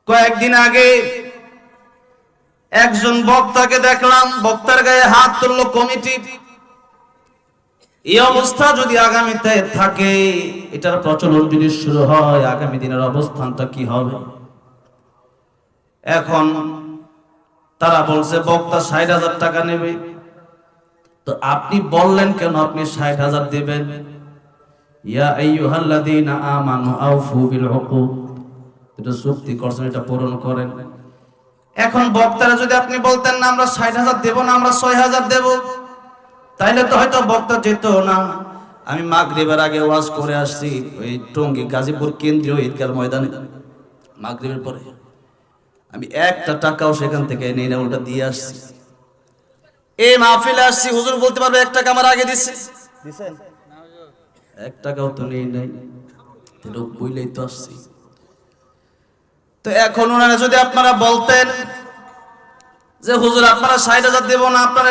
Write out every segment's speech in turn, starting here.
কয়েকদিন আগে একজন বক্তাকে দেখলাম, বক্তার গায়ে হাত তুললো কমিটি। এই অবস্থা যদি আগামীতে থাকে, এটার প্রচলন যদি শুরু হয়, আগামী দিনের অবস্থানটা কি হবে? এখন তারা বলছে বক্তা ৬০,০০০ টাকা নেবে। তো আপনি বললেন কেন আপনি ৬০,০০০ দিবেন? ইয়া আইয়ুহাল্লাযীনা আমানু আউফু বিল উকুদ, এটা চুক্তি করছেন, এটা পূরণ করেন। এখন বক্তারা যদি আপনি বলতেন না আমরা ৬০,০০০ দেব না, আমরা ৬০০০ দেব, তাইলে তো হয়তো বক্তা যেত না। আমি মাগরিবের আগে ওয়াজ করে আসছি ওই টঙ্গী গাজীপুর কেন্দ্রীয় ঈদগাহ ময়দানে। মাগরিবের পরে আমি একটা টাকাও সেখান থেকে নেই না, ওটা দিয়ে আসছি। এই মাহফিলে আসছি, হুজুর বলতে পারবে ১ টাকা আমার আগে দিচ্ছে? দিছেন? ১ টাকাও তো নেই নাই, এটা বইলেই তো আসছি। তো এখন ওনারা যদি আপনারা বলতেন যে হুজুর আপনারা ৬০,০০০ দেব না, আপনারা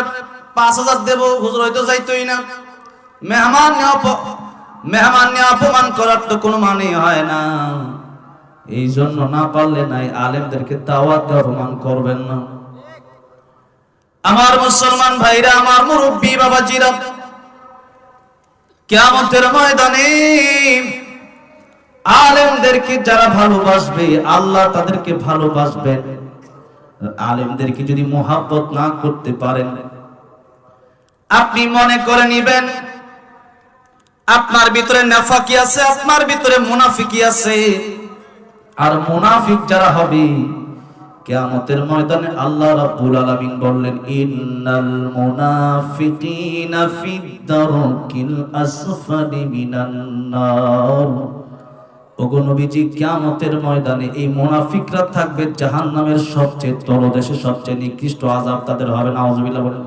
৫,০০০ দেব, হুজুর হয়তো যাইতোই না। মেহমান নিয়ে অপমান করার তো কোনো মানে হয় না। এই জন্য না পারলে নাই, আলেমদেরকে দাওয়াত অপমান করবেন না। আমার মুসলমান ভাইরা, আমার মুরব্বী বাবাজিরা, কিয়ামতের ময়দানে আলেমদেরকে যারা ভালোবাসবে, আল্লাহ তাদেরকে ভালোবাসবেন। আলেমদেরকে যদি মোহাব্বত না করতে পারেন, আপনি মনে করে নিবেন আপনার ভিতরে নাফাকি আছে, আপনার ভিতরে মুনাফিকি আছে। আর মুনাফিক যারা হবে, কিয়ামতের ময়দানে আল্লাহ রাব্বুল আলামিন বললেন ইন্নাল মুনাফিকিনা ফিদ দারকিল আসফালি মিনান নার। ওগো নবীজি, কিয়ামতের ময়দানে এই মুনাফিকরা থাকবে জাহান্নামের সবচেয়ে তলদেশে, সবচেয়ে নিকৃষ্ট আযাব তাদের হবে। নাউযুবিল্লাহ বলেন।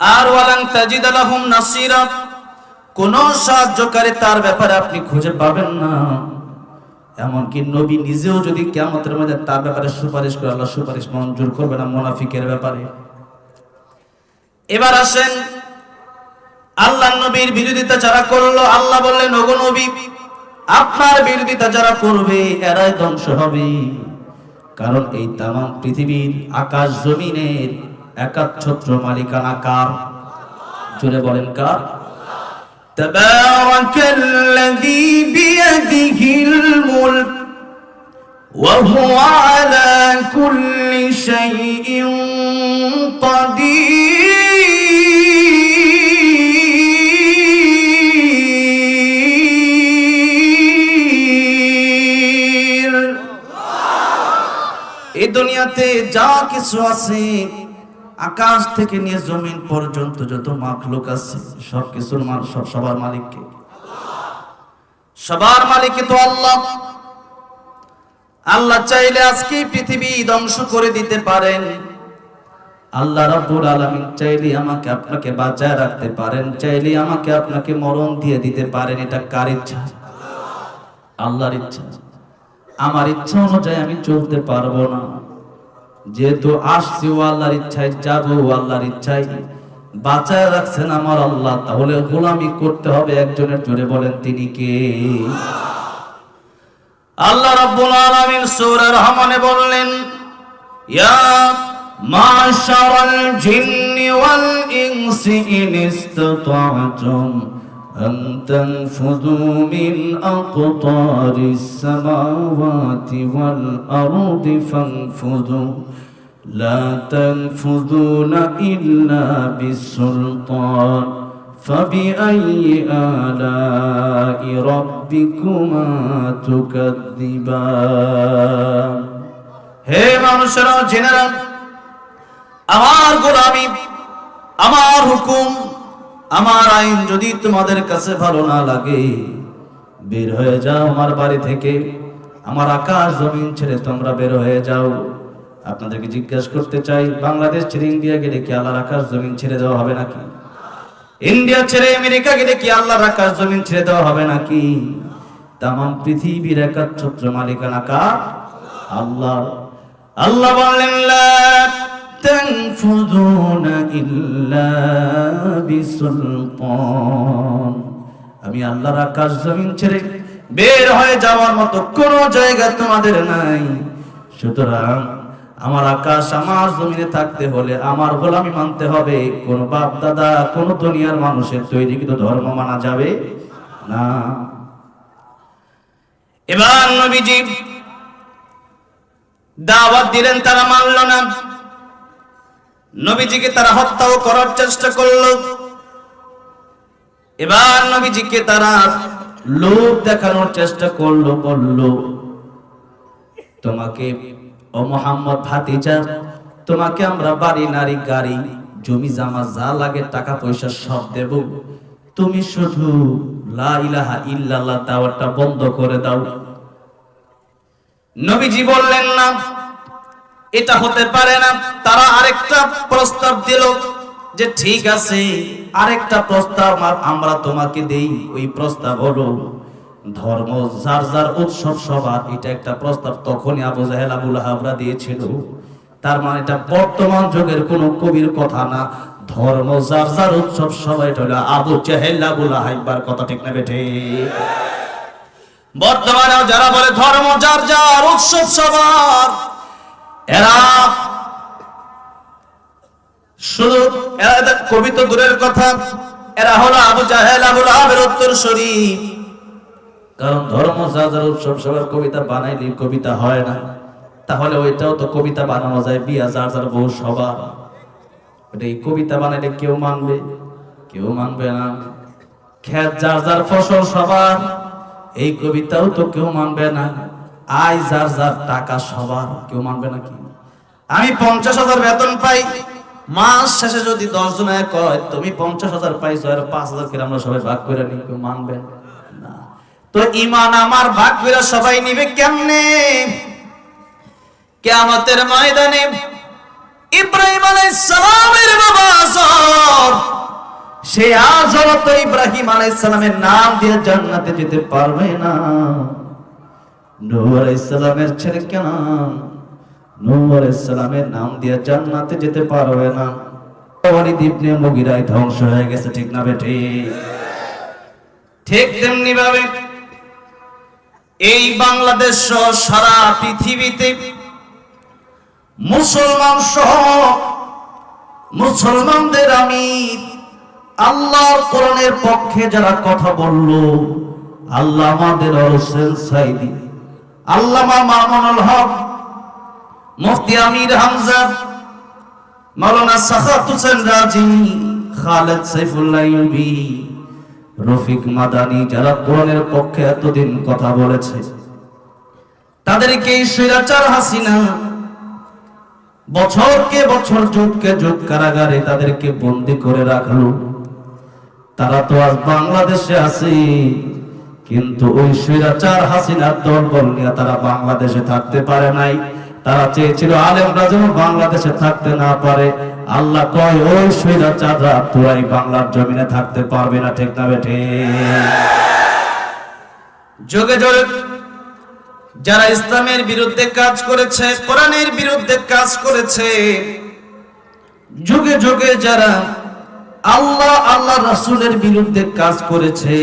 আর ওয়ালান তাজিদ লাহুম নাসীরা, কোন সাহায্যকারী তার ব্যাপারে আপনি খুঁজে পাবেন না। এমনকি নবী নিজেও যদি কিয়ামতের মধ্যে তার ব্যাপারে সুপারিশ করে, আল্লাহ সুপারিশ মঞ্জুর করবে না মুনাফিকের ব্যাপারে। এবার আসেন, আল্লাহর নবীর বিরোধিতা যারা করলো, আল্লাহ বললেন ওগো নবী, আপনার বিরোধিতা যারা করবে এরাই ধ্বংস হবে। কারণ এই তামাম পৃথিবীর আকাশ জমিনের একাচ্ছত্র মালিকানা কার? জোরে বলেন কার? তাবারাকাল্লাযী বিয়াদিহিল মুলক ওয়া হুয়া আলা কুল্লি শাইইন কাদির। এই দুনিয়াতে যা কিছু আছে, আকাশ থেকে নিয়ে জমিন পর্যন্ত যত মাখলুক আছে, সব কিছুর সবার মালিক কে? সবার মালিক তো আল্লাহ। আল্লাহ চাইলে আজকে পৃথিবী ধ্বংস করে দিতে পারেন। আল্লাহ রাব্বুল আলামিন চাইলে আমাকে আপনাকে বাঁচায় রাখতে পারেন, চাইলে আমাকে আপনাকে মরণ দিয়ে দিতে পারেন। এটা কার ইচ্ছা? আল্লাহর ইচ্ছা। আমার ইচ্ছা অনুযায়ী আমি চলতে পারবো না। যেহেতু আসছি ও আল্লাহর ইচ্ছায়, যাবো ও আল্লাহর ইচ্ছায়, বাঁচায় রাখছেন আমার আল্লাহ, তাহলে গোলামি করতে হবে একজনের। জোরে বলেন তিনি কে? আল্লাহ রাব্বুল আলামিন সূরা রহমানে বললেন ইয়া মাশারাল জিন্নি ওয়াল ইনসি ইন ইসতাতা'তুম আন তানফুযু মিন আকতারিস সামাওয়াতি ওয়াল আরদি ফানফুযু লা তানফুযুনা ইল্লা বিসুলতান ফাবিআইয়ি আলাই রাব্বিকুমা তুকাযযিবান। হে মানুষেরা, জেনেরা, আমার গোলামি, আমার হুকুম, আমার আইন যদি তোমাদের কাছে ভালো না লাগে, বের হয়ে যাও আমার বাড়ি থেকে, আমার আকাশ জমিন ছেড়ে তোমরা বের হয়ে যাও। আপনাদেরকে জিজ্ঞাসা করতে চাই, বাংলাদেশ ছেড়ে ইন্ডিয়া গেলে কি আল্লাহর আকাশ জমিন ছেড়ে দেওয়া হবে নাকি? ইন্ডিয়া ছেড়ে আমেরিকা গেলে কি আল্লাহর আকাশ জমিন ছেড়ে দেওয়া হবে নাকি? তামাম পৃথিবীর একাচ্ছত্র মালিকানা কার? আল্লাহ। আল্লাহ বললেন লা তানফুযুনা ইল্লা বিসুলতান। আমি আল্লাহর আকাশ জমিন ছেড়ে বের হয়ে যাওয়ার মতো কোনো জায়গা তোমাদের নাই। সুতরাং আমার আকাশ আমার জমিনে থাকতে হলে আমার গোলামি মানতে হবে। কোন বাপ দাদা কোন দুনিয়ার মানুষের তৈরিকৃত ধর্ম মানা যাবে না। এবার নবীজি দাওয়াত দিলেন, তারা মানল না। নবীজিকে তারা হত্যাও করার চেষ্টা করলো। এবার নবীজিকে তারা লোভ দেখানোর চেষ্টা করলো, বলল, তোমাকে ও মুহাম্মদ ভাতিজা, তোমাকে আমরা বাড়ি নারী গাড়ি জমি জামা যা লাগে টাকা পয়সা সব দেব, তুমি শুধু লা ইলাহা ইল্লাল্লাহ দাওয়াতটা বন্ধ করে দাও। নবীজি বললেন, না, এটা হতে পারে না। তারা আরেকটা প্রস্তাব দিল যে ঠিক আছে, আরেকটা প্রস্তাব আমরা তোমাকে দেই। ওই প্রস্তাব হলো ধর্ম যার যার উৎসব সবার। এটা একটা প্রস্তাব তখনই আবু জাহেল আবু লাহাবরা দিয়েছিল। তার মানে এটা বর্তমান যুগের কোন কবির কথা না। ধর্ম যার যার উৎসব সবার, এটা হলো আবু জাহেল আবু লাহাবর কথা, ঠিক না বেঠে? বর্তমানেও যারা বলে ধর্ম যার যার উৎসব সবার, এরা শুধু কবি তো দূরের কথা, এরা হলো আবু জাহেল আবু লাহাবের উত্তরসূরি। কারণ ধর্ম যার যার উৎসব সবার কবিতা বানাইলে কবিতা হয় না। তাহলে ওইটাও তো কবিতা বানানো যায়, বিয়া যার যার বউ সবার। ওটা এই কবিতা বানাইলে কেউ মানবে? কেউ মানবে না। খেত যার যার ফসল সবার, এই কবিতাও তো কেউ মানবে না। আয় যার যার টাকা সবার, কেউ মানবে নাকি? আমি 50,000 বেতন পাই, মাস শেষে যদি 10 জনায় কয় তুমি 50,000 পাইছো আর 5,000 করে আমরা সবাই ভাগ করে নিই, কেউ মানবে না। তো ঈমান আমার ভাগ করে সবাই নিবে কেমনে? কিয়ামতের ময়দানে ইব্রাহিম আলাইহিস সালামের বাবা আযর, সে আযর তো ইব্রাহিম আলাইহিস সালামের নাম দিয়ে জান্নাতে যেতে পারবে না। নূহ আলাইহিস সালামের ছেলে কেনান, নূহ আলাইহিস সালামের নাম দিয়ে জান্নাতে যেতে পারবে না। ওয়ালিদ ইবনে মুগীরা ধ্বংস হয়ে গেছে, ঠিক না বেঠি? ঠিক তেমনি ভাবে এই বাংলাদেশ সহ সারা পৃথিবীতে মুসলমান সহ মুসলমানদের আমি আল্লাহর কোরআনের পক্ষে যারা কথা বলল, আল্লামা দেলোয়ার হোসেন সাইদি, আল্লামা মামুনুল হক, মুফতি আমির হামজা, মাওলানা সাখাওয়াত হোসেন রাজি, খালেদ সাইফুল্লাহ ইউবি, রফিক মাদানী, যারা কোরআনের পক্ষে এতদিন কথা বলেছে, তাদেরকে স্বৈরাচার হাসিনা বছরকে বছর, যুগকে যুগ কারাগারে তাদেরকে বন্দী করে রাখলো। তারা তো আজ বাংলাদেশে আছে, কিন্তু ওই স্বৈরাচার হাসিনার দলবল নিয়ে তারা বাংলাদেশে থাকতে পারে নাই। তারা চেয়েছিল আলেমরা যেন বাংলাদেশে থাকতে না পারে। আল্লাহ কয় ওই স্বৈরাচাররা পুরাই বাংলার জমিনে থাকতে পারবে না, ঠিক না বেঠে? যুগে যুগে যারা ইসলামের বিরুদ্ধে কাজ করেছে, কোরআনের বিরুদ্ধে কাজ করেছে, যুগে যুগে যারা আল্লাহ রাসূলের বিরুদ্ধে কাজ করেছে,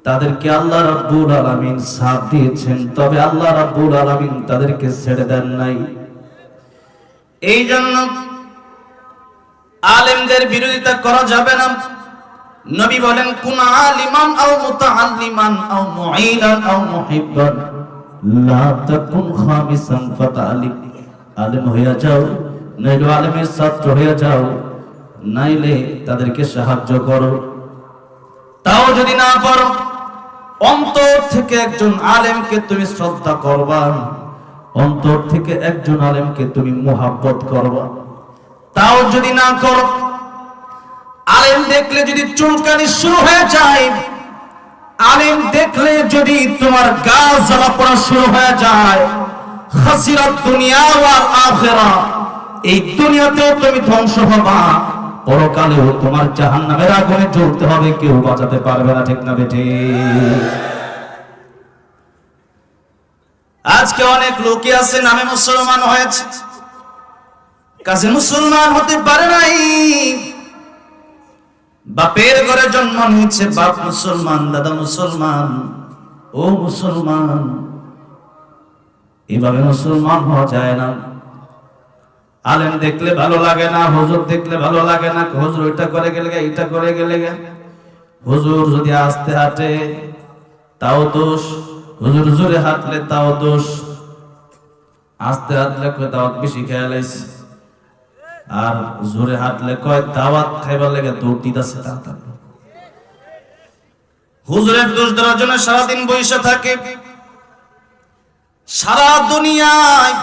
তাদেরকে আল্লাহ রাব্বুল আলামিন সাথ দিয়েছেন। তবে আল্লাহ রাব্বুল আলামিন তাদেরকে ছেড়ে দেন নাই। এই জন্য আলেমদের বিরোধিতা করা যাবে না। নবী বলেন, কুন আলিমান আও মুতাআল্লিমান আও মুঈনান আও মুহিব্বান, লা তাকুন খামিসান ফাতালিম। আলেম হইয়া যাও, নইলে আলেমের ছাত্র হইয়া যাও, নাইলে তাদেরকে সাহায্য করো। তাও যদি না পারো, অন্তর থেকে একজন আলেমকে তুমি শ্রদ্ধা করবা, অন্তর থেকে একজন আলেমকে তুমি মুহাব্বত করবা। তাও যদি না করো, আলেম দেখলে যদি চুলকানি শুরু হয়ে যায়, আলেম দেখলে যদি তোমার গা জ্বালা পড়া শুরু হয়ে যায়, খাসিরাত দুনিয়া ওয়াল আখিরা, এই দুনিয়াতেও তুমি ধ্বংস হবা, পরকালেও তোমার জাহান্নামের আগুনে জ্বলতে হবে, কেউ বাঁচাতে পারবে না, ঠিক না বেঠি? আজকে অনেক লোকই আছে নামে মুসলমান হয়েছে, কাছে মুসলমান হতে পারে নাই। বাপের ঘরে জন্ম নিয়েছে, বাপ মুসলমান, দাদা মুসলমান, ও মুসলমান, এভাবে মুসলমান হওয়া যায় না। আলেম দেখলে ভালো লাগে না, হুজুর দেখলে ভালো লাগে না, হুজুর ওইটা করে গেলে এটা করে গেলে। হুজুর যদি আস্তে হাঁটে তাও দোষ, হুজুর জোরে হাঁটলে তাও দোষ। আস্তে হাঁটলে কয় দাওয়াত বেশি খেয়াল আছে, আর জোরে হাঁটলে কয় দাওয়াত খাইবার লেগে দৌড় দিতেছে তাড়াতাড়ি। হুজুরের দোষ দেওয়ার জন্য সারাদিন বইসা থাকে। সারা দুনিয়ায়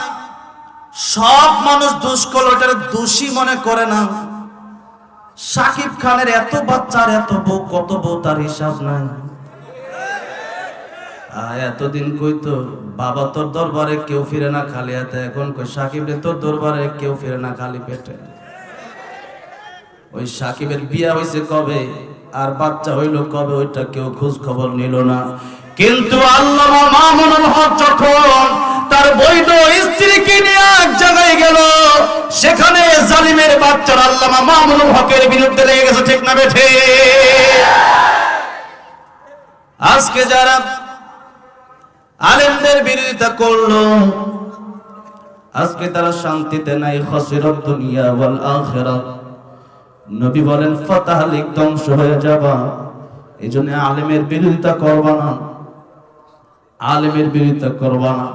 সব মানুষ দোষ করলো, এটার দোষী মনে করে না। সাকিব খানের এত বাচ্চার এত বউ, কত বউ তার হিসাব নাই। এতদিন কইতো বাবা তোর দরবারে কেউ ফিরে না খালি হাতে, এখন কই সাকিব রে তোর দরবারে কেউ ফিরে না খালি পেটে। ওই সাকিবের বিয়া হইছে কবে আর বাচ্চা হইল কবে, ওইটা কেউ খোঁজ খবর নিল না। কিন্তু আল্লামা মামুনুল হক যখন তার বৈধ স্ত্রীকে নিয়ে এক জায়গায় গেল, সেখানে জালিমের বাচ্চারা আল্লামা মামুনুল হকের বিরুদ্ধে লেগে গেছে, ঠিক না বেঠে? আজকে যারা আলেমদের বিরোধিতা করলো, আজকে তারা শান্তিতে নাই। খাসিরাত দুনিয়া ওয়াল আখিরাত। নবী বলেন ফাতাহলিক, ধ্বংস হয়ে যাবা। এই জন্য আলেমের বিরোধিতা করবা না, আলেমের বিরোধিতা করবা না।